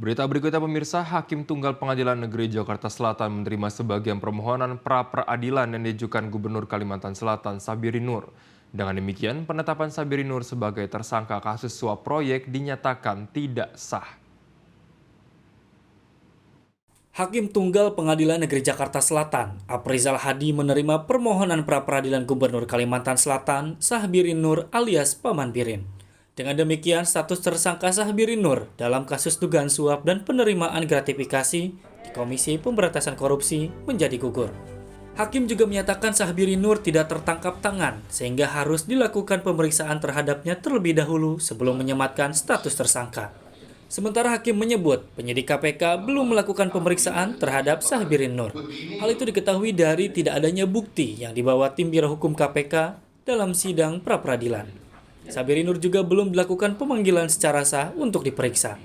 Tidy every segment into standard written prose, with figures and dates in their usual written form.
Berita berikutnya pemirsa, Hakim Tunggal Pengadilan Negeri Jakarta Selatan menerima sebagian permohonan pra-peradilan yang diajukan Gubernur Kalimantan Selatan Sabiri Nur. Dengan demikian, penetapan Sabiri Nur sebagai tersangka kasus suap proyek dinyatakan tidak sah. Hakim Tunggal Pengadilan Negeri Jakarta Selatan, Aprizal Hadi menerima permohonan pra-peradilan Gubernur Kalimantan Selatan, Sahbiri Nur alias Paman Birin. Dengan demikian, status tersangka Sahbiri Nur dalam kasus dugaan suap dan penerimaan gratifikasi di Komisi Pemberantasan Korupsi menjadi gugur. Hakim juga menyatakan Sahbiri Nur tidak tertangkap tangan, sehingga harus dilakukan pemeriksaan terhadapnya terlebih dahulu sebelum menyematkan status tersangka. Sementara Hakim menyebut penyidik KPK belum melakukan pemeriksaan terhadap Sahbiri Nur. Hal itu diketahui dari tidak adanya bukti yang dibawa tim Biro Hukum KPK dalam sidang pra-peradilan. Sahbiri Nur juga belum dilakukan pemanggilan secara sah untuk diperiksa.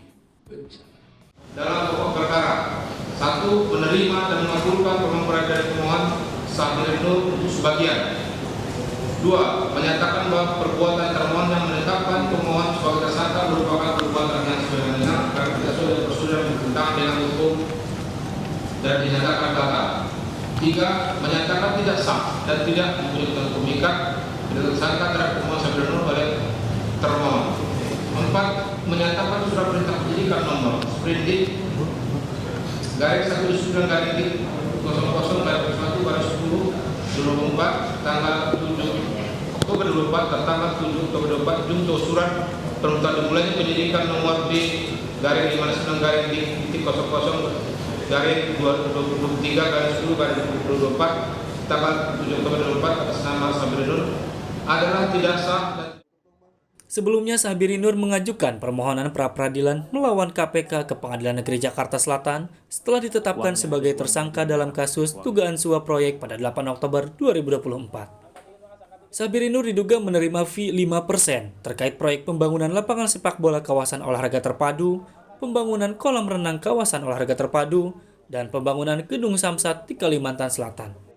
Dalam pokok perkara, 1. Menerima dan mengabulkan permohonan pemohon Sahbiri Nur untuk sebagian. 2. Menyatakan bahwa perbuatan termohon yang menetapkan pemohon sebagai tersangka merupakan perbuatan yang sebenarnya karena tidak sesuai prosedur yang bertentangan dengan hukum dan dinyatakan batal. 3. Menyatakan tidak sah dan tidak mempunyai hukum ikat bila tersangka terhadap pemohon Sahbiri Nur oleh termohon. 4. Menyatakan surat perintah penyidikan nomor Sprindik garis 19 garis 00 garis 1 garis 10 2024 tanggal 7 Oktober 2024 tanggal 7 Oktober 2024 junto surat permintaan dimulainya penyidikan nomor B garis 59 garis D titik 00 garis 2023 garis 10 garis 2024 tanggal 7 Oktober 2024 atas nama Sahbiri Nur adalah tidak sah. Sebelumnya, Sahbiri Nur mengajukan permohonan pra-peradilan melawan KPK ke Pengadilan Negeri Jakarta Selatan setelah ditetapkan sebagai tersangka dalam kasus dugaan suap proyek pada 8 Oktober 2024. Sahbiri Nur diduga menerima fee 5% terkait proyek pembangunan lapangan sepak bola kawasan olahraga terpadu, pembangunan kolam renang kawasan olahraga terpadu, dan pembangunan gedung Samsat di Kalimantan Selatan.